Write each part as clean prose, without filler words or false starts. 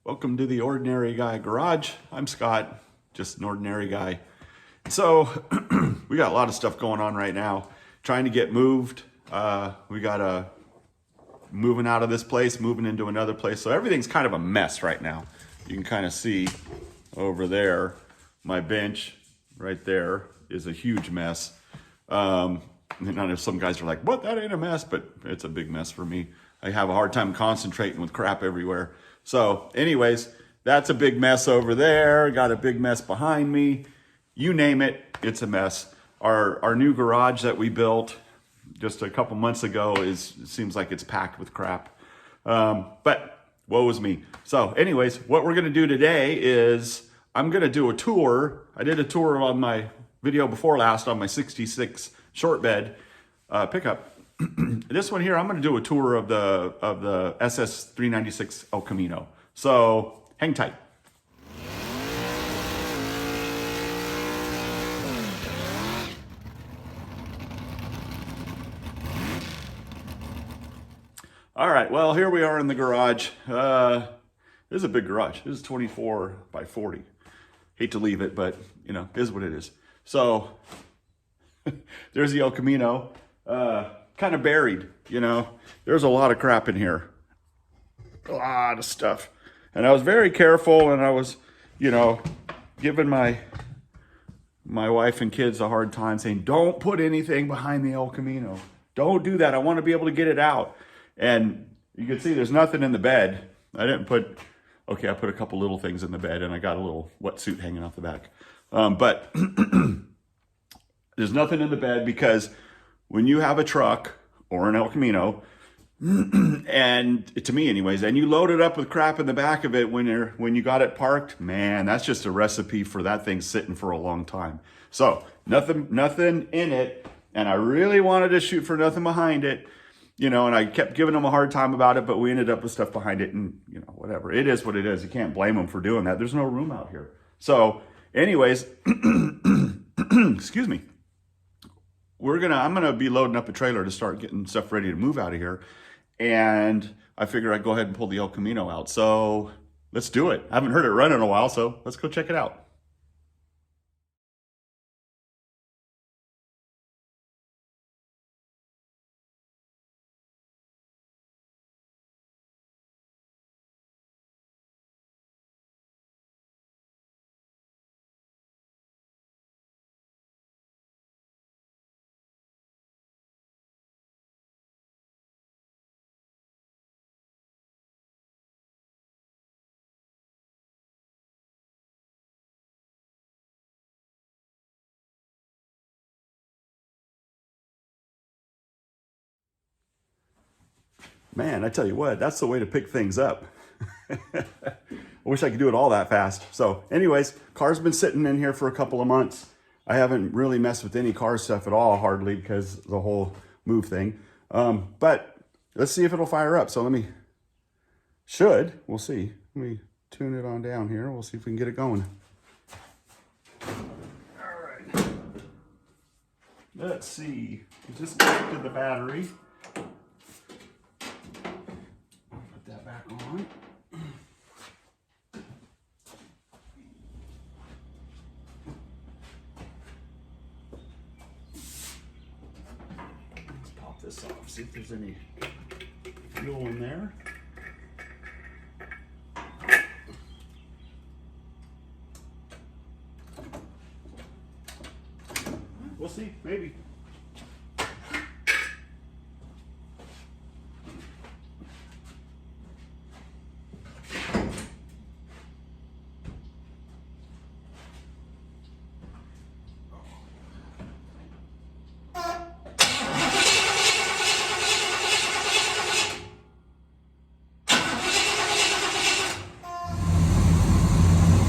Welcome to the Ordinary Guy Garage. I'm Scott, just an ordinary guy. So we got a lot of stuff going on right now. Trying to get moved. We got moving out of this place, moving into another place. So everything's kind of a mess right now. You can kind of see over there, my bench right there is a huge mess. And I know some guys are like, what, that ain't a mess, but it's a big mess for me. I have a hard time concentrating with crap everywhere. So anyways, that's a big mess over there. Got a big mess behind me. You name it, it's a mess. Our new garage that we built just a couple months ago seems like it's packed with crap. But woe is me. So anyways, what we're gonna do today is I'm gonna do a tour. I did a tour on my video before last on my 66 short bed pickup. This one here, I'm going to do a tour of the SS 396 El Camino. So hang tight. All right, well, here we are in the garage. This is a big garage. This is 24 by 40. Hate to leave it, but you know, it is what it is. So there's the El Camino. Kind of buried, you know. There's a lot of crap in here. A lot of stuff. And I was very careful, and I was, you know, giving my wife and kids a hard time saying, don't put anything behind the El Camino. Don't do that. I want to be able to get it out. And you can see there's nothing in the bed. I put a couple little things in the bed, and I got a little wetsuit hanging off the back. But there's nothing in the bed because when you have a truck or an El Camino, and to me anyways, and you load it up with crap in the back of it when you got it parked, man, that's just a recipe for that thing sitting for a long time. So nothing in it, and I really wanted to shoot for nothing behind it, you know, and I kept giving them a hard time about it, but we ended up with stuff behind it, and you know, whatever. It is what it is. You can't blame them for doing that. There's no room out here. So anyways, excuse me. I'm gonna be loading up a trailer to start getting stuff ready to move out of here. And I figure I'd go ahead and pull the El Camino out. So let's do it. I haven't heard it run in a while, so let's go check it out. Man, I tell you what, that's the way to pick things up. I wish I could do it all that fast. So anyways, car's been sitting in here for a couple of months. I haven't really messed with any car stuff at all, hardly, because the whole move thing. But let's see if it'll fire up. So we'll see. Let me tune it on down here. We'll see if we can get it going. All right. Let's see. Just connected the battery. Back on. Let's pop this off, see if there's any fuel in there. We'll see, maybe.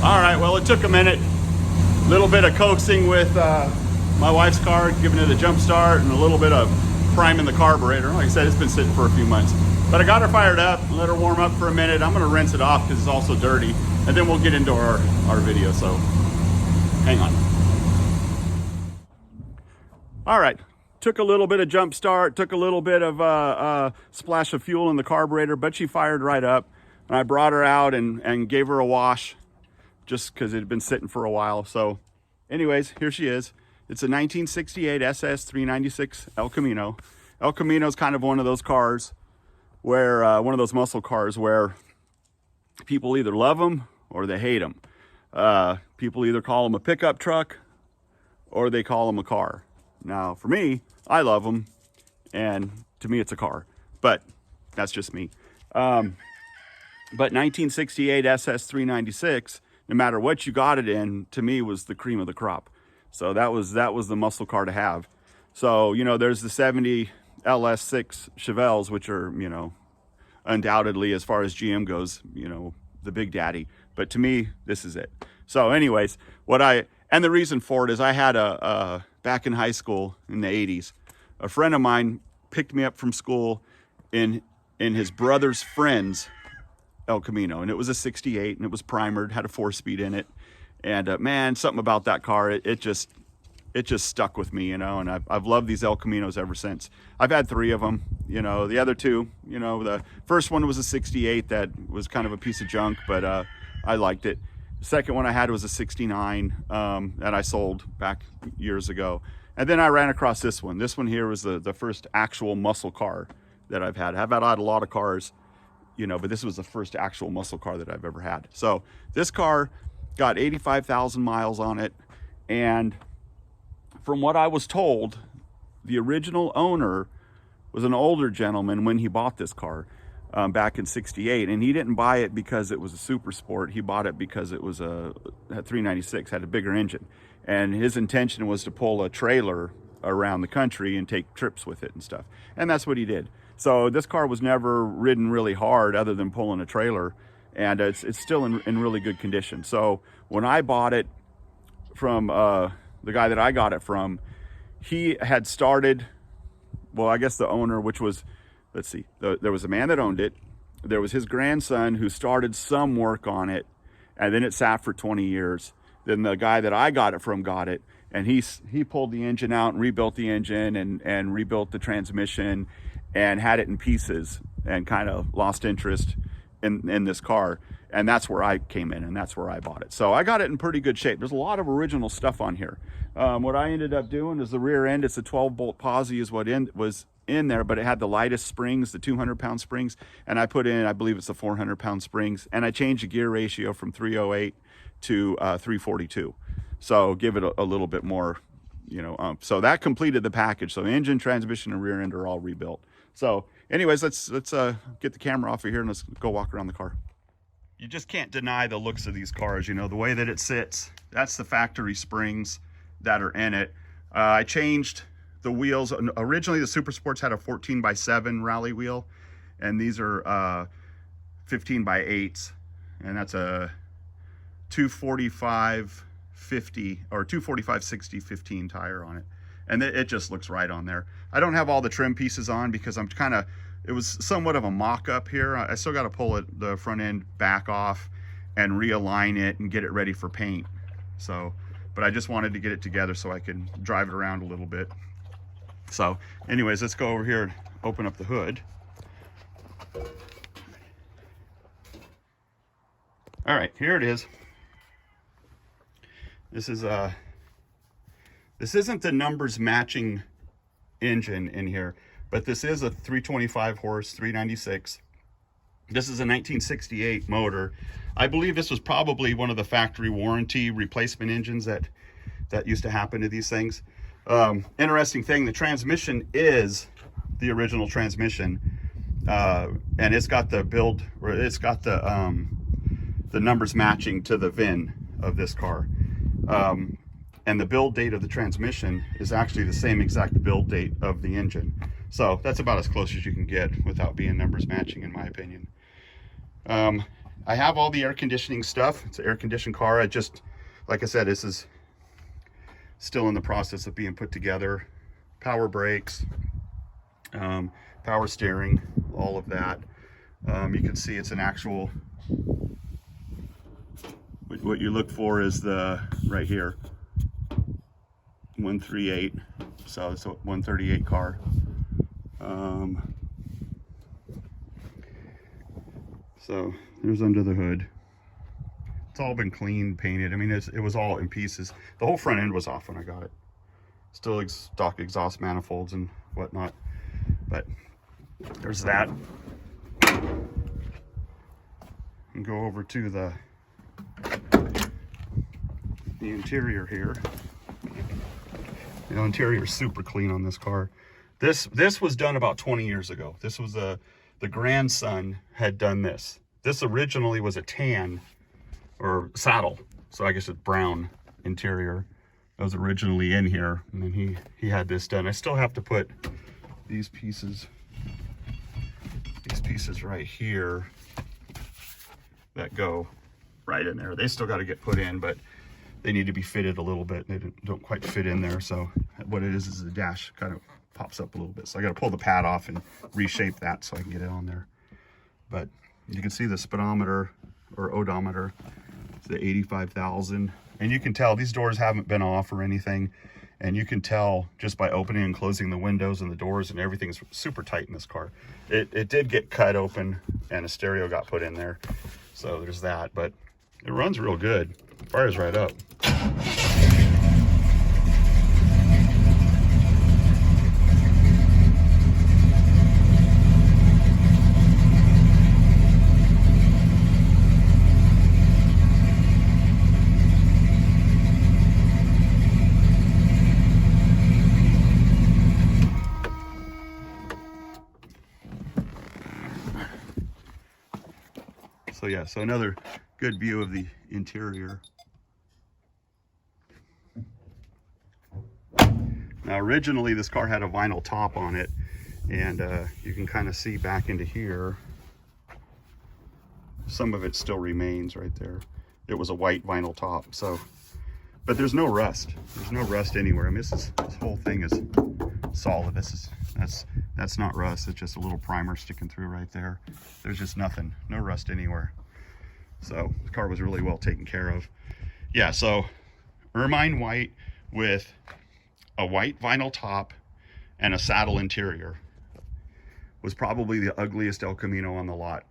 All right, well, it took a minute. A little bit of coaxing with my wife's car, giving it a jump start, and a little bit of priming the carburetor. Like I said, it's been sitting for a few months. But I got her fired up, let her warm up for a minute. I'm gonna rinse it off because it's also dirty. And then we'll get into our video, so hang on. All right, took a little bit of jump start, took a little bit of splash of fuel in the carburetor, but she fired right up. And I brought her out and gave her a wash just because it had been sitting for a while. So anyways, here she is. It's a 1968 SS 396 El Camino. El Camino is kind of one of those cars where, one of those muscle cars where people either love them or they hate them. People either call them a pickup truck or they call them a car. Now, for me, I love them, and to me, it's a car. But that's just me. But 1968 SS 396, no matter what you got it in, to me was the cream of the crop. So that was the muscle car to have. So, you know, there's the 70 LS6 Chevelles, which are, you know, undoubtedly, as far as GM goes, you know, the big daddy. But to me, this is it. So anyways, and the reason for it is I had back in high school in the 80s, a friend of mine picked me up from school in his brother's friend's El Camino, and it was a 68, and it was primered, had a 4-speed in it. And man, something about that car, it just stuck with me, you know, and I've loved these El Caminos ever since. I've had 3 of them, you know. The other 2, you know, the first one was a 68 that was kind of a piece of junk, but I liked it. The second one I had was a 69 that I sold back years ago. And then I ran across this one. This one here was the first actual muscle car that I've had. I've had a lot of cars, you know, but this was the first actual muscle car that I've ever had. So this car got 85,000 miles on it, and from what I was told, the original owner was an older gentleman when he bought this car back in 68, and he didn't buy it because it was a super sport. He bought it because it was a 396, had a bigger engine, and his intention was to pull a trailer around the country and take trips with it and stuff, and that's what he did. So this car was never ridden really hard other than pulling a trailer, and it's still in really good condition. So when I bought it from the guy that I got it from, he had started, well, I guess the owner, which was, let's see, there was a man that owned it. There was his grandson who started some work on it, and then it sat for 20 years. Then the guy that I got it from got it, and he pulled the engine out and rebuilt the engine and rebuilt the transmission and had it in pieces and kind of lost interest in this car. And that's where I came in, and that's where I bought it. So I got it in pretty good shape. There's a lot of original stuff on here. What I ended up doing is the rear end, it's a 12-bolt posi is what was in there, but it had the lightest springs, the 200-pound springs, and I put in, I believe it's the 400-pound springs, and I changed the gear ratio from 308 to 342. So give it a little bit more, you know, so that completed the package. So the engine, transmission, and rear end are all rebuilt. So anyways, let's get the camera off of here and let's go walk around the car. You just can't deny the looks of these cars, you know, the way that it sits. That's the factory springs that are in it. I changed the wheels. Originally, the Super Sports had a 14x7 rally wheel, and these are 15x8s, and that's a 245/50 or 245/60 15 tire on it, and it just looks right on there. I don't have all the trim pieces on because I'm kind of, it was somewhat of a mock-up here. I still got to pull the front end back off and realign it and get it ready for paint. So, but I just wanted to get it together so I could drive it around a little bit. So anyways, let's go over here and open up the hood. All right, here it is. This isn't the numbers matching engine in here, but this is a 325 horse 396. This is a 1968 motor. I believe this was probably one of the factory warranty replacement engines that used to happen to these things. Interesting thing, the transmission is the original transmission, and it's got the build, or it's got the numbers matching to the VIN of this car. And the build date of the transmission is actually the same exact build date of the engine. So that's about as close as you can get without being numbers matching, in my opinion. I have all the air conditioning stuff. It's an air conditioned car. I just, like I said, this is still in the process of being put together. Power brakes, power steering, all of that. You can see it's an actual, what you look for is the, right here, 138, so it's a 138 car. So there's under the hood. It's all been cleaned, painted. I mean, it was all in pieces. The whole front end was off when I got it. Still stock exhaust manifolds and whatnot. But there's that. And go over to the interior here. The interior is super clean on this car. This was done about 20 years ago. This was the grandson had done this. This originally was a tan or saddle, so I guess it's brown interior. That was originally in here, and then he had this done. I still have to put these pieces right here that go right in there. They still got to get put in, but they need to be fitted a little bit. They don't quite fit in there. So what it is the dash kind of pops up a little bit. So I got to pull the pad off and reshape that so I can get it on there. But you can see the speedometer or odometer, it's the 85,000. And you can tell these doors haven't been off or anything. And you can tell just by opening and closing the windows and the doors, and everything's super tight in this car. It did get cut open and a stereo got put in there. So there's that, but it runs real good. Fires right up. So yeah, so another good view of the interior. Now originally this car had a vinyl top on it, and you can kind of see back into here. Some of it still remains right there. It was a white vinyl top, so, but there's no rust. There's no rust anywhere. I mean, this whole thing is solid. That's not rust. It's just a little primer sticking through right there. There's just nothing, no rust anywhere. So the car was really well taken care of. Yeah, so ermine white with a white vinyl top and a saddle interior was probably the ugliest El Camino on the lot.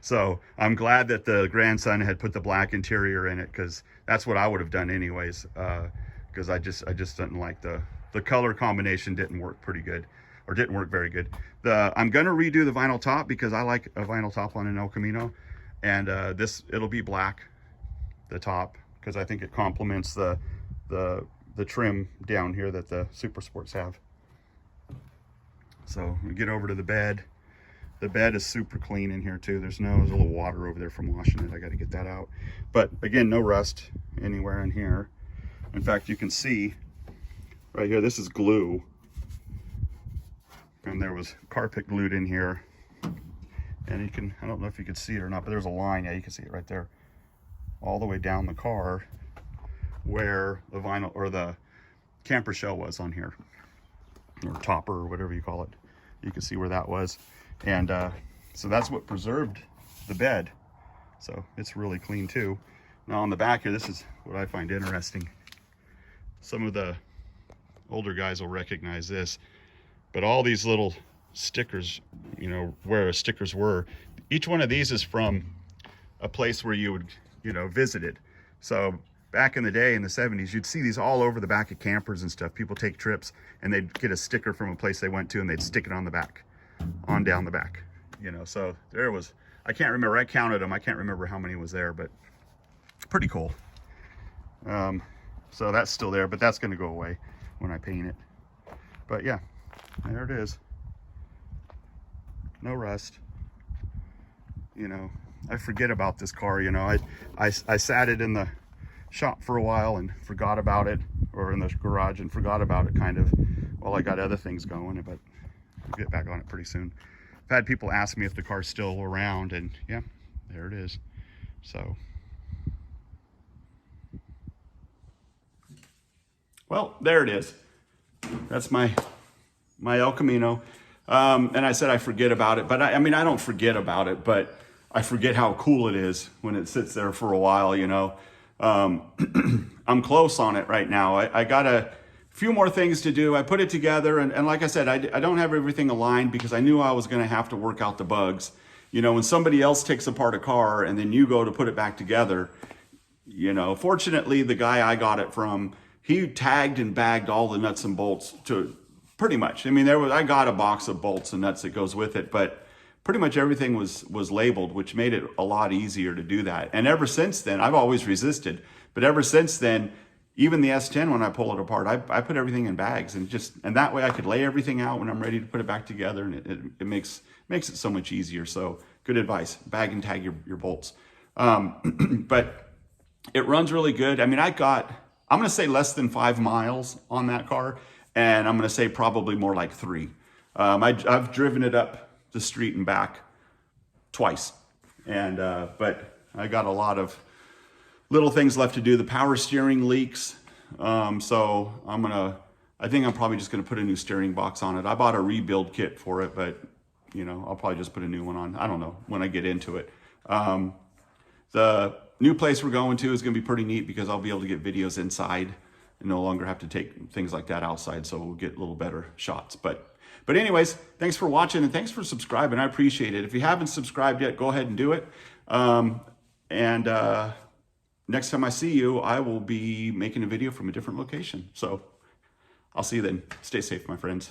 So I'm glad that the grandson had put the black interior in it, because that's what I would have done anyways, because I just didn't like the color combination. Didn't work pretty good, or didn't work very good. I'm gonna redo the vinyl top because I like a vinyl top on an El Camino, and it'll be black, the top, because I think it complements the trim down here that the Super Sports have. So we get over to the bed. The bed is super clean in here too. There's a little water over there from washing it. I got to get that out. But again, no rust anywhere in here. In fact, you can see right here, this is glue. And there was carpet glued in here. And you can, I don't know if you could see it or not, but there's a line. Yeah, you can see it right there. All the way down the car where the vinyl or the camper shell was on here. Or topper or whatever you call it. You can see where that was. And so that's what preserved the bed. So it's really clean too. Now on the back here, this is what I find interesting. Some of the older guys will recognize this, but all these little stickers, you know, where stickers were, each one of these is from a place where you would, you know, visited. So back in the day in the 70s, you'd see these all over the back of campers and stuff. People take trips and they'd get a sticker from a place they went to and they'd stick it on the back, on down the back, you know. So there was, I can't remember, I counted them. I can't remember how many was there, but pretty cool. So that's still there, but that's going to go away when I paint it. But yeah, there it is. No rust. You know, I forget about this car, you know. I sat it in the shop for a while and forgot about it, or in the garage and forgot about it kind of while I got other things going, but I'll get back on it pretty soon. I've had people ask me if the car's still around, and yeah, there it is. So, well, there it is. That's my El Camino. And I said I forget about it, but I mean, I don't forget about it, but I forget how cool it is when it sits there for a while, you know. I'm close on it right now. I got a few more things to do. I put it together, and like I said, I don't have everything aligned because I knew I was going to have to work out the bugs. You know, when somebody else takes apart a car and then you go to put it back together, you know, fortunately, the guy I got it from, he tagged and bagged all the nuts and bolts to pretty much. I mean, I got a box of bolts and nuts that goes with it, but pretty much everything was labeled, which made it a lot easier to do that. And ever since then, I've always resisted, but ever since then, even the S10, when I pull it apart, I put everything in bags, and that way I could lay everything out when I'm ready to put it back together, and it makes it so much easier. So good advice, bag and tag your bolts. But it runs really good. I mean, I'm going to say less than 5 miles on that car, and I'm going to say probably more like 3. I've driven it up the street and back twice, and but I got a lot of little things left to do. The power steering leaks, so I think I'm probably just gonna put a new steering box on it. I bought a rebuild kit for it, but you know, I'll probably just put a new one on. I don't know when I get into it. The new place we're going to is gonna be pretty neat because I'll be able to get videos inside and no longer have to take things like that outside, so we'll get a little better shots. But anyways, thanks for watching and thanks for subscribing. I appreciate it. If you haven't subscribed yet, go ahead and do it. Next time I see you, I will be making a video from a different location. So I'll see you then. Stay safe, my friends.